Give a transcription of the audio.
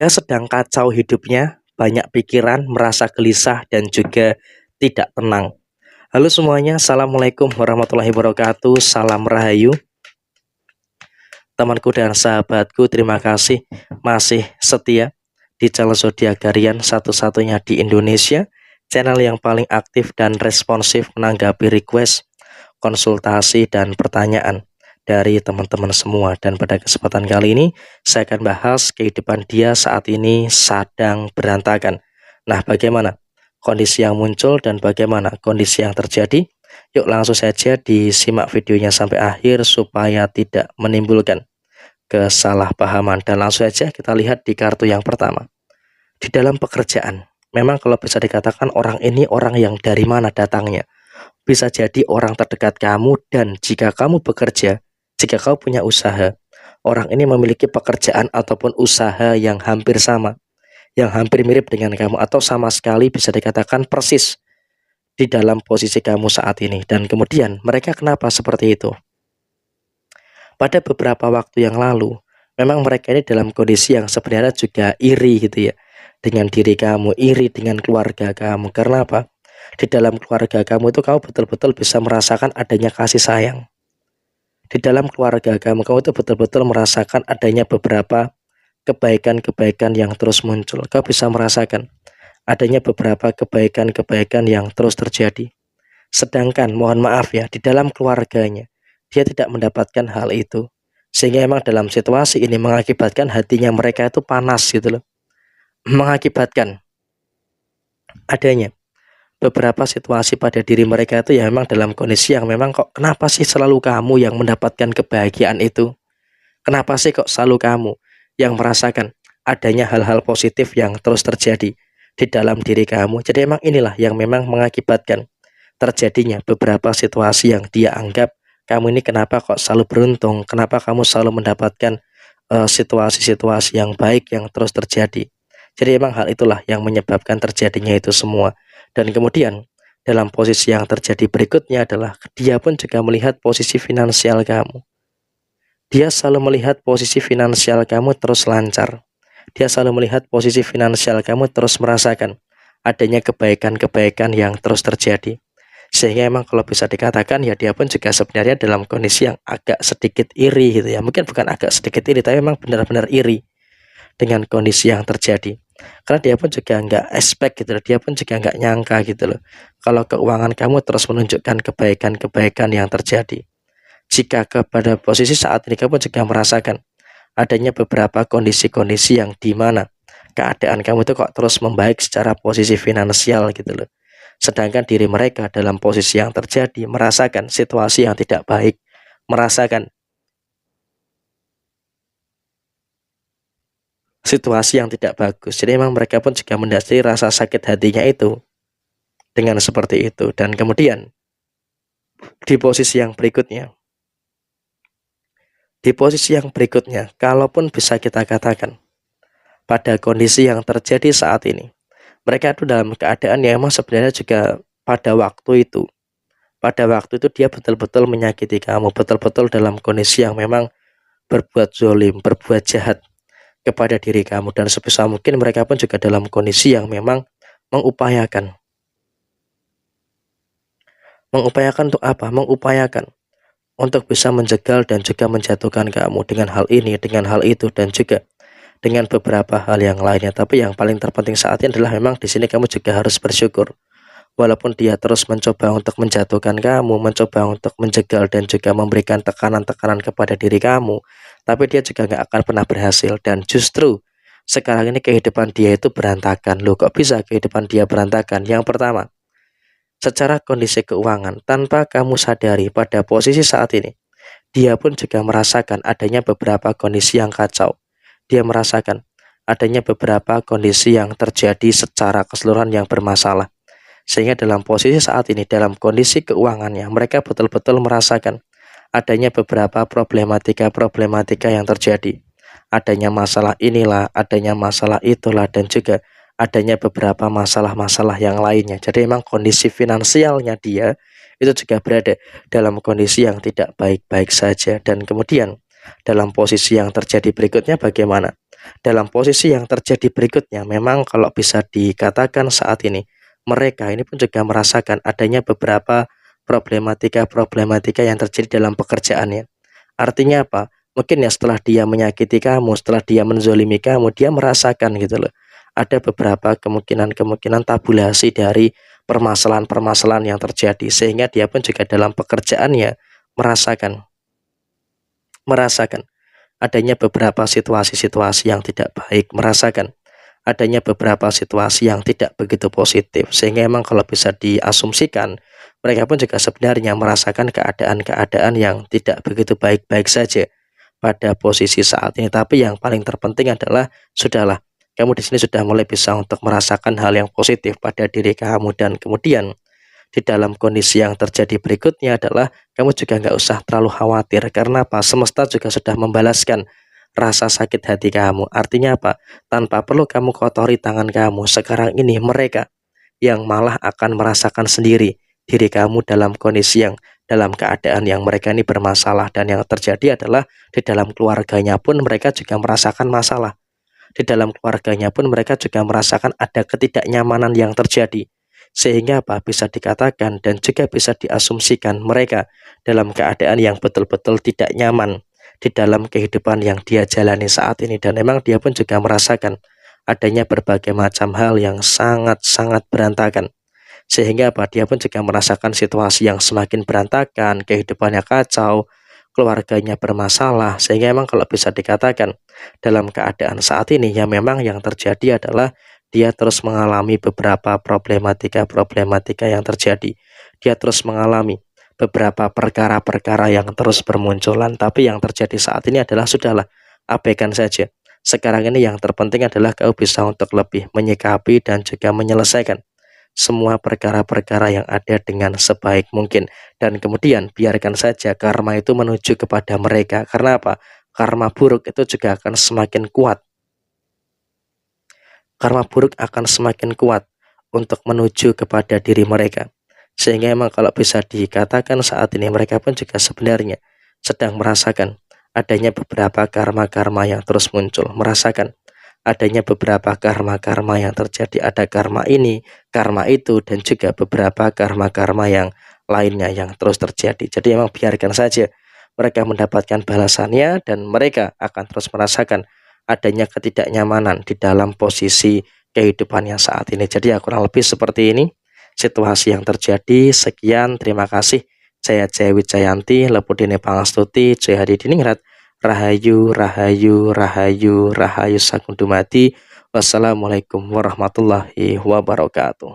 Saya sedang kacau hidupnya, banyak pikiran, merasa gelisah dan juga tidak tenang. Halo semuanya, Assalamualaikum warahmatullahi wabarakatuh. Salam Rahayu. Temanku dan sahabatku, terima kasih masih setia di channel Zodiak Harian satu-satunya di Indonesia, channel yang paling aktif dan responsif menanggapi request, konsultasi dan pertanyaan dari teman-teman semua. Dan pada kesempatan kali ini saya akan bahas kehidupan dia saat ini sedang berantakan. Nah, bagaimana kondisi yang muncul dan bagaimana kondisi yang terjadi? Yuk langsung saja disimak videonya sampai akhir supaya tidak menimbulkan kesalahpahaman. Dan langsung saja kita lihat di kartu yang pertama. Di dalam pekerjaan, memang kalau bisa dikatakan orang ini orang yang dari mana datangnya. Bisa jadi orang terdekat kamu, dan jika kamu bekerja, jika kau punya usaha, orang ini memiliki pekerjaan ataupun usaha yang hampir sama, yang hampir mirip dengan kamu, atau sama sekali bisa dikatakan persis di dalam posisi kamu saat ini. Dan kemudian mereka kenapa seperti itu? Pada beberapa waktu yang lalu, memang mereka ini dalam kondisi yang sebenarnya juga iri gitu ya, dengan diri kamu, iri dengan keluarga kamu. Karena apa? Di dalam keluarga kamu itu kamu betul-betul bisa merasakan adanya kasih sayang. Di dalam keluarga kamu itu betul-betul merasakan adanya beberapa kebaikan-kebaikan yang terus muncul. Kau bisa merasakan adanya beberapa kebaikan-kebaikan yang terus terjadi. Sedangkan mohon maaf ya, di dalam keluarganya dia tidak mendapatkan hal itu. Sehingga emang dalam situasi ini mengakibatkan hatinya mereka itu panas gitu loh. Mengakibatkan adanya beberapa situasi pada diri mereka itu ya memang dalam kondisi yang memang kok kenapa sih selalu kamu yang mendapatkan kebahagiaan itu? Kenapa sih kok selalu kamu yang merasakan adanya hal-hal positif yang terus terjadi di dalam diri kamu? Jadi emang inilah yang memang mengakibatkan terjadinya beberapa situasi yang dia anggap kamu ini kenapa kok selalu beruntung, kenapa kamu selalu mendapatkan situasi-situasi yang baik yang terus terjadi. Jadi emang hal itulah yang menyebabkan terjadinya itu semua. Dan kemudian dalam posisi yang terjadi berikutnya adalah dia pun juga melihat posisi finansial kamu. Dia selalu melihat posisi finansial kamu terus lancar. Dia selalu melihat posisi finansial kamu terus merasakan adanya kebaikan-kebaikan yang terus terjadi. Sehingga emang kalau bisa dikatakan ya dia pun juga sebenarnya dalam kondisi yang agak sedikit iri gitu ya. Mungkin bukan agak sedikit iri, tapi memang benar-benar iri dengan kondisi yang terjadi. Karena dia pun juga nggak expect gitu loh, dia pun juga nggak nyangka gitu loh, kalau keuangan kamu terus menunjukkan kebaikan-kebaikan yang terjadi. Jika kepada posisi saat ini kamu juga merasakan adanya beberapa kondisi-kondisi yang dimana keadaan kamu itu kok terus membaik secara posisi finansial gitu loh. Sedangkan diri mereka dalam posisi yang terjadi merasakan situasi yang tidak baik, merasakan situasi yang tidak bagus. Jadi memang mereka pun juga mendasari rasa sakit hatinya itu dengan seperti itu. Dan kemudian di posisi yang berikutnya, kalaupun bisa kita katakan pada kondisi yang terjadi saat ini, mereka itu dalam keadaan yang memang sebenarnya juga pada waktu itu dia betul-betul menyakiti kamu, betul-betul dalam kondisi yang memang berbuat zolim, berbuat jahat kepada diri kamu. Dan sebisa mungkin mereka pun juga dalam kondisi yang memang mengupayakan untuk apa? Mengupayakan untuk bisa menjegal dan juga menjatuhkan kamu dengan hal ini, dengan hal itu, dan juga dengan beberapa hal yang lainnya. Tapi yang paling terpenting saat ini adalah memang di sini kamu juga harus bersyukur. Walaupun dia terus mencoba untuk menjatuhkan kamu, mencoba untuk menjegal dan juga memberikan tekanan-tekanan kepada diri kamu, tapi dia juga nggak akan pernah berhasil. Dan justru sekarang ini kehidupan dia itu berantakan. Loh, kok bisa kehidupan dia berantakan? Yang pertama, secara kondisi keuangan, tanpa kamu sadari pada posisi saat ini, dia pun juga merasakan adanya beberapa kondisi yang kacau. Dia merasakan adanya beberapa kondisi yang terjadi secara keseluruhan yang bermasalah. Sehingga dalam posisi saat ini, dalam kondisi keuangannya, mereka betul-betul merasakan adanya beberapa problematika yang terjadi. Adanya masalah inilah, adanya masalah itulah, dan juga adanya beberapa masalah-masalah yang lainnya. Jadi memang kondisi finansialnya dia itu juga berada dalam kondisi yang tidak baik-baik saja. Dan kemudian dalam posisi yang terjadi berikutnya bagaimana? Dalam posisi yang terjadi berikutnya, memang kalau bisa dikatakan saat ini, mereka ini pun juga merasakan adanya beberapa problematika-problematika yang terjadi dalam pekerjaannya. Artinya apa? Mungkin ya setelah dia menyakiti kamu, setelah dia menzolimi kamu, dia merasakan gitu loh. Ada beberapa kemungkinan-kemungkinan tabulasi dari permasalahan-permasalahan yang terjadi, sehingga dia pun juga dalam pekerjaannya merasakan merasakan adanya beberapa situasi-situasi yang tidak baik, merasakan adanya beberapa situasi yang tidak begitu positif, sehingga emang kalau bisa diasumsikan, mereka pun juga sebenarnya merasakan keadaan-keadaan yang tidak begitu baik-baik saja pada posisi saat ini. Tapi yang paling terpenting adalah, sudahlah, kamu di sini sudah mulai bisa untuk merasakan hal yang positif pada diri kamu, dan kemudian di dalam kondisi yang terjadi berikutnya adalah kamu juga nggak usah terlalu khawatir. Karena apa? Semesta juga sudah membalaskan rasa sakit hati kamu. Artinya apa? Tanpa perlu kamu kotori tangan kamu, sekarang ini mereka yang malah akan merasakan sendiri diri kamu dalam kondisi yang, dalam keadaan yang mereka ini bermasalah. Dan yang terjadi adalah di dalam keluarganya pun mereka juga merasakan masalah. Di dalam keluarganya pun mereka juga merasakan ada ketidaknyamanan yang terjadi. Sehingga apa? Bisa dikatakan dan juga bisa diasumsikan mereka dalam keadaan yang betul-betul tidak nyaman di dalam kehidupan yang dia jalani saat ini. Dan memang dia pun juga merasakan adanya berbagai macam hal yang sangat-sangat berantakan. Sehingga apa? Dia pun juga merasakan situasi yang semakin berantakan, kehidupannya kacau, keluarganya bermasalah. Sehingga memang kalau bisa dikatakan dalam keadaan saat ini, ya memang yang terjadi adalah dia terus mengalami beberapa problematika-problematika yang terjadi. Dia terus mengalami beberapa perkara-perkara yang terus bermunculan. Tapi yang terjadi saat ini adalah, sudahlah, abaikan saja. Sekarang ini yang terpenting adalah kau bisa untuk lebih menyikapi dan juga menyelesaikan semua perkara-perkara yang ada dengan sebaik mungkin. Dan kemudian biarkan saja karma itu menuju kepada mereka. Karena apa? Karma buruk itu juga akan semakin kuat. Karma buruk akan semakin kuat untuk menuju kepada diri mereka. Sehingga emang kalau bisa dikatakan saat ini mereka pun juga sebenarnya sedang merasakan adanya beberapa karma-karma yang terus muncul. Merasakan adanya beberapa karma-karma yang terjadi. Ada karma ini, karma itu, dan juga beberapa karma-karma yang lainnya yang terus terjadi. Jadi emang biarkan saja mereka mendapatkan balasannya, dan mereka akan terus merasakan adanya ketidaknyamanan di dalam posisi kehidupannya saat ini. Jadi ya kurang lebih seperti ini situasi yang terjadi. Sekian, terima kasih. Saya Jaya Wijayanti, Lepudine Pangastuti, Jaya Hadi Diningrat, Rahayu, Rahayu, Rahayu, Rahayu Sagung Dumadi. Wassalamualaikum warahmatullahi wabarakatuh.